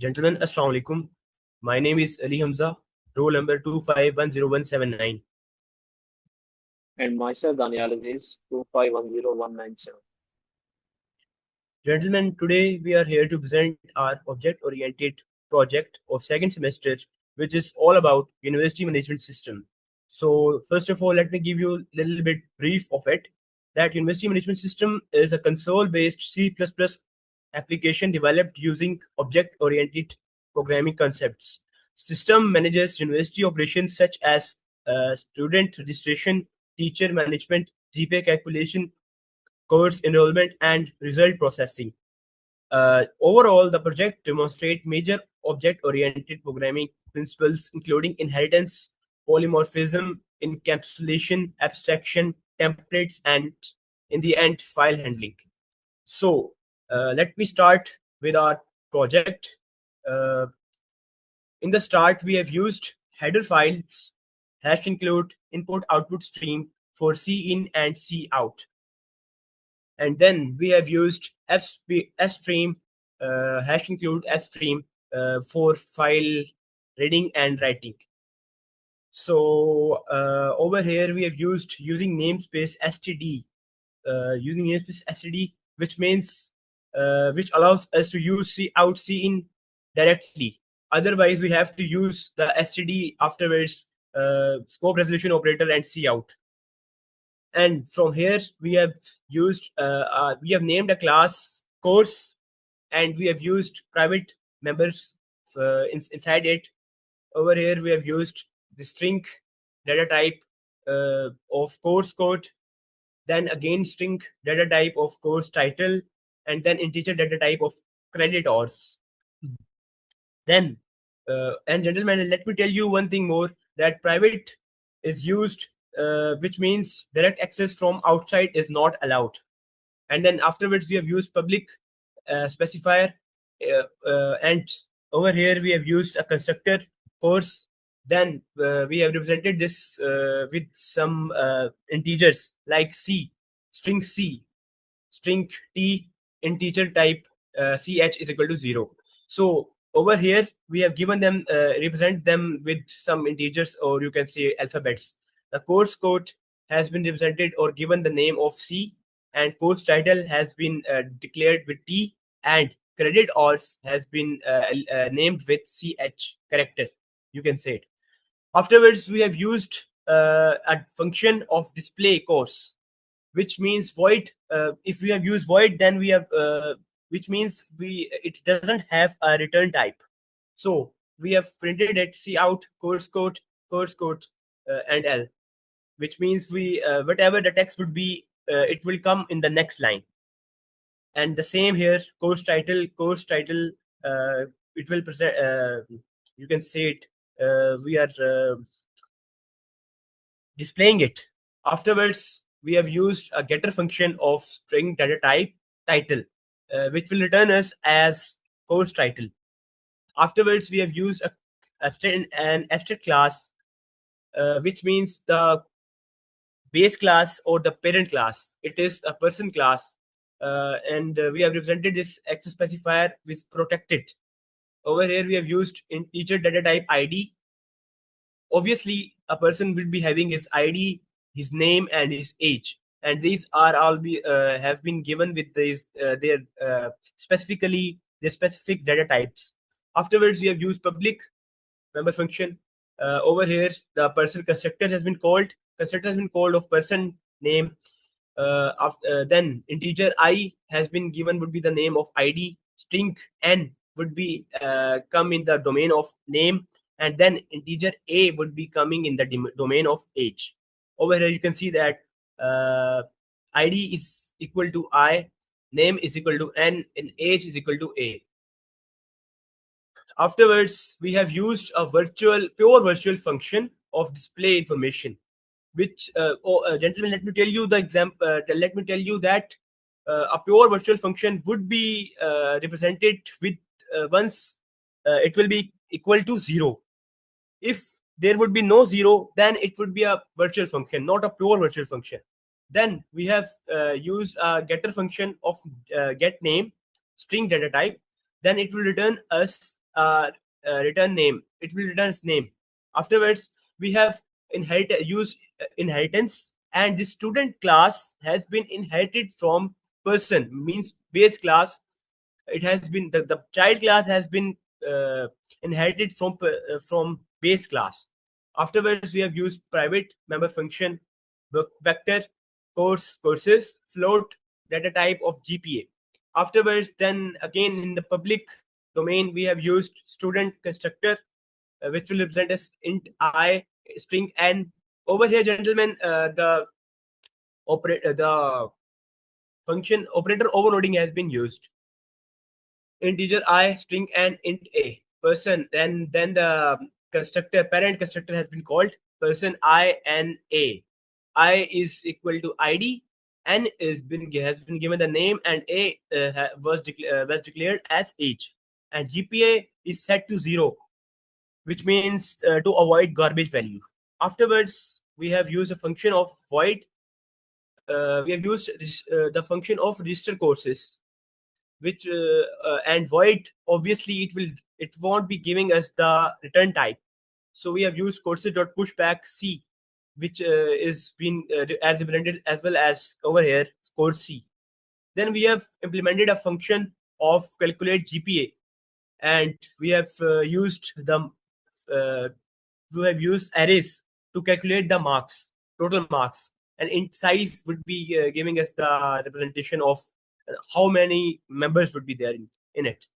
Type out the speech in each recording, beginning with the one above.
Gentlemen, Assalamu alaikum. My name is Ali Hamza, roll number 2510179. And myself, Daniyal Aziz, 2510197. Gentlemen, today we are here to present our object-oriented project of second semester, which is all about university management system. So, first of all, let me give you a little bit brief of it. That university management system is a console-based C++ application developed using object-oriented programming concepts. System manages university operations such as student registration, teacher management, GPA calculation, course enrollment, and result processing. Overall, the project demonstrates major object-oriented programming principles, including inheritance, polymorphism, encapsulation, abstraction, templates, and in the end, file handling. So, let me start with our project. Uh, in the start, we have used header files, hash include, input output stream for C in and C out. And then we have used stream hash include stream for file reading and writing. So over here we have used using namespace std, which means which allows us to use c out c in directly. Otherwise we have to use the std afterwards, scope resolution operator and c out. And from here we have used we have named a class course, and we have used private members inside it. Over here we have used the string data type of course code, then again string data type of course title, and then integer data type of credit hours. Then and gentlemen, let me tell you one thing more, that private is used, which means direct access from outside is not allowed. And then afterwards we have used public specifier, and over here we have used a constructor course. Then we have represented this with some integers like c, string c, string t, integer type ch is equal to 0. So over here we have given them represent them with some integers, or you can say alphabets. The course code has been represented or given the name of c, and course title has been declared with t, and credit hours has been named with ch character, you can say it. Afterwards we have used a function of display course, which means void. If we have used void, then we have which means it doesn't have a return type. So we have printed it c out course code and l, which means we whatever the text would be, it will come in the next line. And the same here, course title, it will present, you can say it, we are displaying it. Afterwards we have used a getter function of string data type title, which will return us as course title. Afterwards we have used an abstract class, which means the base class or the parent class. It is a person class, and we have represented this access specifier with protected. Over here we have used integer data type id. Obviously a person will be having his id, his name, and his age, and these are all have been given with these their specifically their specific data types. Afterwards we have used public member function. Over here the person constructor has been called of person name. Then integer I has been given, would be the name of id. String n would be come in the domain of name, and then integer a would be coming in the domain of age. Over here you can see that id is equal to I, name is equal to n, and age is equal to a. Afterwards we have used a pure virtual function of display information, which gentlemen, let me tell you the example. Let me tell you that a pure virtual function would be represented with once it will be equal to 0. If there would be no 0, then it would be a virtual function, not a pure virtual function. Then we have used a getter function of get name, string data type. Then it will return us return name. It will return its name. Afterwards, we have use inheritance, and the student class has been inherited from person, means base class. It has been the child class has been uh, inherited from base class. Afterwards, we have used private member function, vector, courses, float, data type of GPA. Afterwards, then again in the public domain, we have used student constructor, which will represent as int I, string n. Over here, gentlemen, the function operator overloading has been used. Integer I, string n, int a. Person, then the constructor, parent constructor has been called person I n a. I is equal to id, n has been given the name, and a was declared as age, and GPA is set to 0, which means to avoid garbage value. Afterwards, we have used a function of void. We have used the function of register courses, which and void, obviously it won't be giving us the return type, so we have used courses.pushback c, which is been as represented as well as over here course c. Then we have implemented a function of calculate GPA, and uh, we have used arrays to calculate the marks, total marks, and int size would be giving us the representation of how many members would be there in it.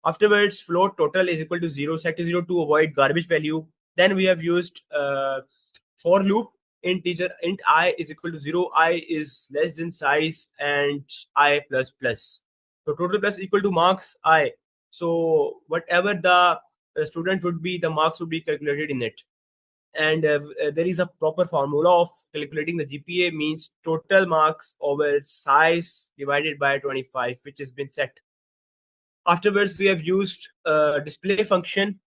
Afterwards, float total is equal to 0, set to 0 to avoid garbage value. Then we have used for loop, integer int I is equal to 0, I is less than size, and I plus plus. So total plus equal to marks I. So whatever the student would be, the marks would be calculated in it. And there is a proper formula of calculating the GPA, means total marks over size divided by 25, which has been set. Afterwards, we have used display function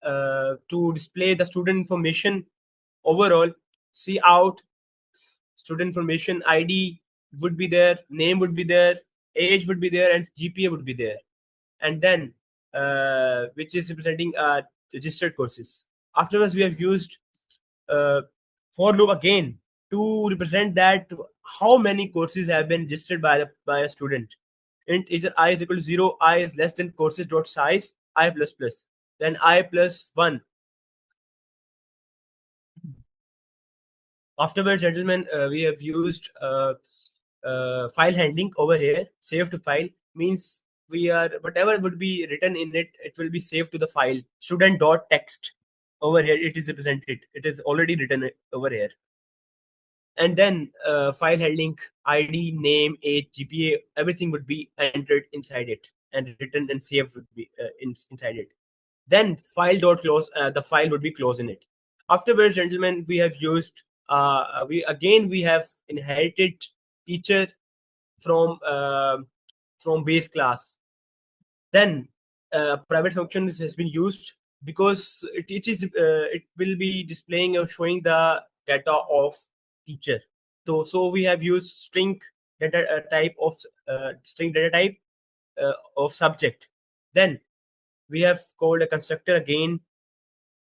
to display the student information overall. See out, student information ID would be there, name would be there, age would be there, and GPA would be there. And then, which is representing registered courses. Afterwards, we have used uh, for loop again to represent that how many courses have been registered by a student. Int either I is equal to 0, I is less than courses dot size, I plus plus, then I plus 1. Afterwards, gentlemen, we have used file handling over here. Save to file means we are whatever would be written in it, it will be saved to the file. Student dot text over here, it is represented. It is already written over here. And then file handling, ID, name, age, GPA, everything would be entered inside it and written and saved would be inside it. Then file dot close, the file would be closed in it. Afterwards, gentlemen, we have used we have inherited teacher from base class. Then private functions has been used because it will be displaying or showing the data of teacher. So we have used string data type of subject. Then we have called a constructor again,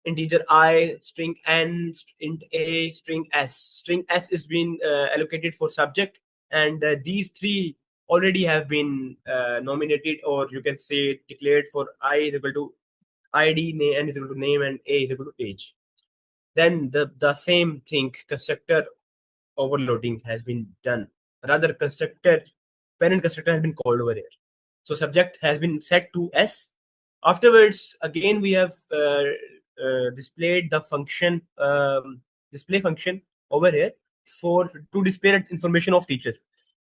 integer I, string n, int a, string s. String s is being allocated for subject, and these three already have been nominated, or you can say declared, for I is equal to id, n is equal to name, and a is equal to age. Then the same thing, constructor overloading has been done. Rather, parent constructor has been called over here. So subject has been set to S. Afterwards, again we have displayed the function display function over here for to display the information of teacher.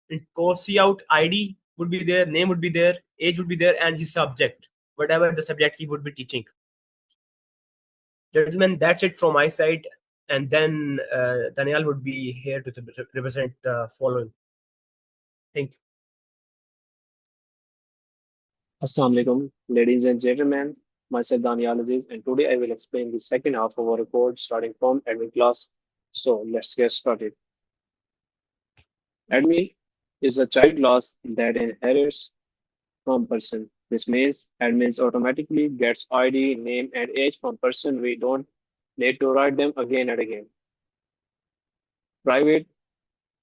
In course out, ID would be there, name would be there, age would be there, and his subject, whatever the subject he would be teaching. Gentlemen, that's it from my side. And then Daniyal would be here to represent the following. Thank you. Assalamu alaikum, ladies and gentlemen. Myself Daniyal Aziz, and today I will explain the second half of our report starting from admin class. So let's get started. Admin is a child class that inherits from person. This means admins automatically gets ID, name, and age from person. We don't need to write them again and again. Private,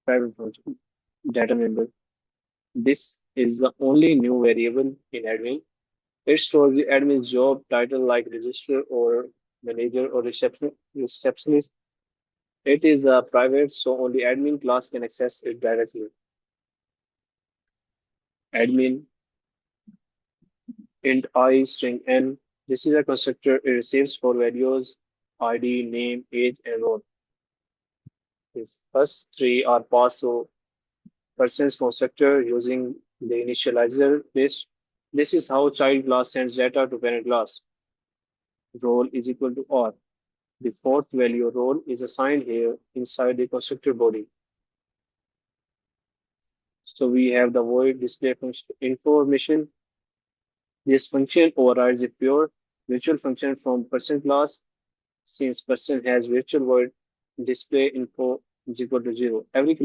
private function, data member. This is the only new variable in admin. It stores the admin's job title like register or manager or receptionist. It is a private, so only admin class can access it directly. Admin int I string n. This is a constructor it receives for values ID, name, age, and role. The first three are passed to person's constructor using the initializer list. This is how child class sends data to parent class. Role is equal to R. The fourth value role is assigned here inside the constructor body. So we have the void display function information. This function overrides a pure virtual function from person class since person has virtual void display info is equal to 0. Every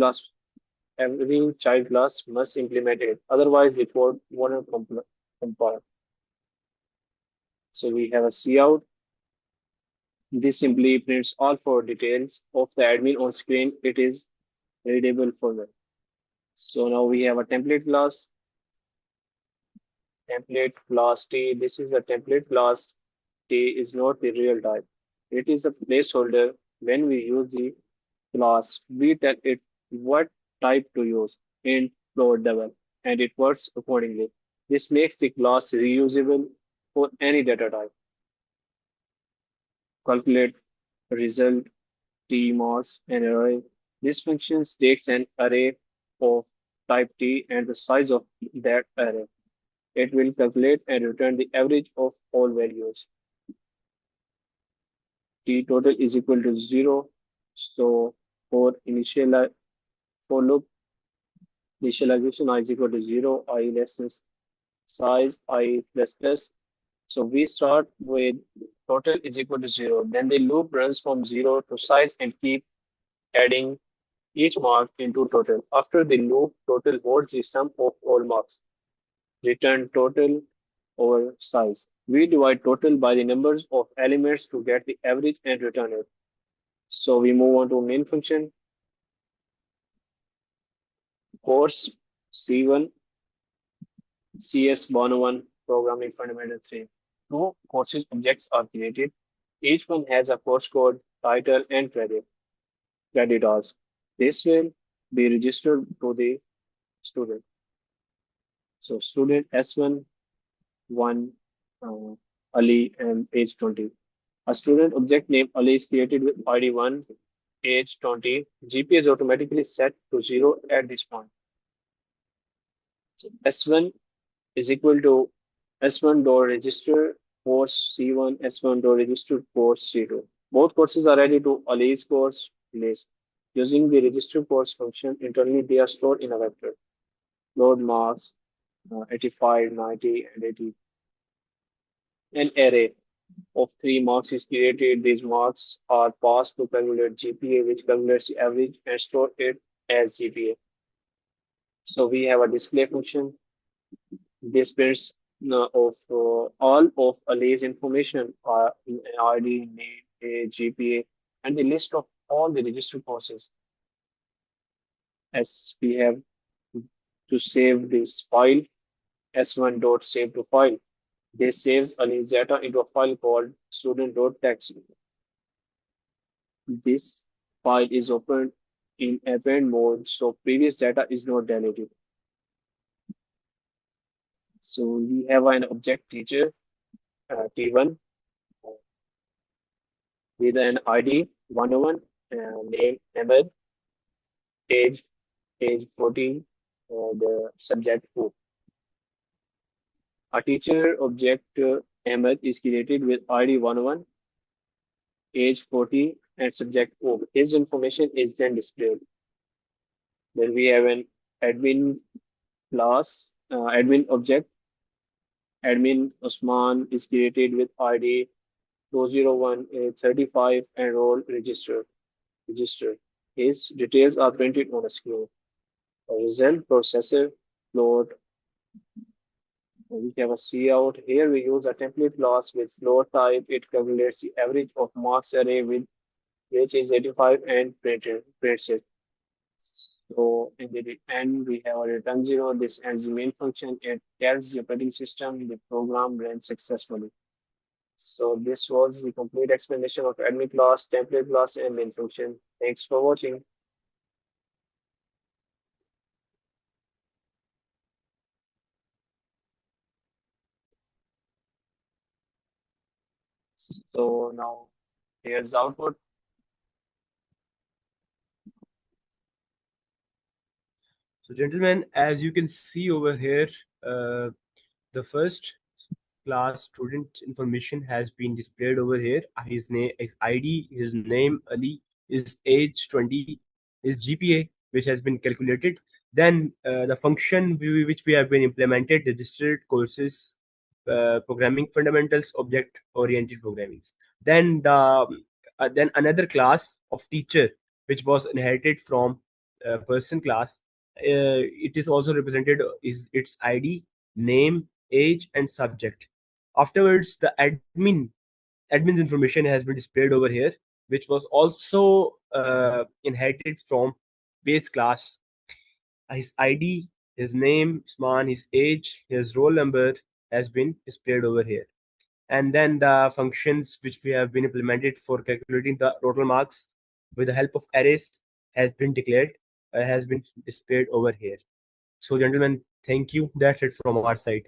child class must implement it. Otherwise, the code won't compile. So we have a cout. This simply prints all four details of the admin on screen. It is readable format. So now we have a template class T. This is a template class. T is not the real type. It is a placeholder. When we use the class, we tell it what type to use, int, float, double, and it works accordingly. This makes the class reusable for any data type. Calculate result T marks an array. This function takes an array of type T and the size of that array. It will calculate and return the average of all values. T total is equal to 0. So for loop initialization I is equal to 0, I less than size I plus plus. So we start with total is equal to 0. Then the loop runs from 0 to size and keep adding each mark into total. After the loop, total holds the sum of all marks. Return total over size. We divide total by the numbers of elements to get the average and return it. So we move on to main function. Course C1 CS 101 Programming Fundamental 3. Two courses objects are created. Each one has a course code, title, and creditors. This will be registered to the student. So student S1, 1, Ali, and age 20. A student object named Ali is created with ID 1, age 20. GP is automatically set to 0 at this point. So S1 is equal to S1 dot register course C1, S1 dot register course C2. Both courses are ready to Ali's course list. Using the register course function, internally they are stored in a vector. Load marks 85, 90, and 80. An array of 3 marks is created. These marks are passed to calculate GPA, which calculates the average and store it as GPA. So we have a display function. This prints of all of Ali's information are ID, name, age, GPA, and the list of all the registered courses. As we have to save this file, S1 dot save to file. This saves Ali's data into a file called student.txt. This file is opened in append mode, so previous data is not deleted. So we have an object teacher T1 with an ID 101, name Ahmed, age 14, the subject who. A teacher object Ahmed is created with ID 101, age 40, and subject O. His information is then displayed. Then we have an admin class, admin object. Admin Osman is created with ID 201, 35, and role registered. His details are printed on a screen. A result processor float We have a C out. Here we use a template class with floor type. It calculates the average of marks array with which is 85 and prints it. So in the end, we have a return zero. This ends the main function. It tells the operating system the program ran successfully. So this was the complete explanation of admin class, template class, and main function. Thanks for watching. So now here's the output. So, gentlemen, as you can see over here, uh, the first class student information has been displayed over here. His name, his ID, his name Ali, his age 20, his GPA, which has been calculated. Then the function which we have been implemented, registered courses, programming fundamentals, object oriented programming. Then then another class of teacher which was inherited from person class. It is also represented is its ID, name, age, and subject. Afterwards, the admin's information has been displayed over here, which was also inherited from base class. His ID, his name, Usman, his age, his roll number has been displayed over here. And then the functions which we have been implemented for calculating the total marks with the help of arrays has been declared, has been displayed over here. So, gentlemen, thank you. That's it from our side.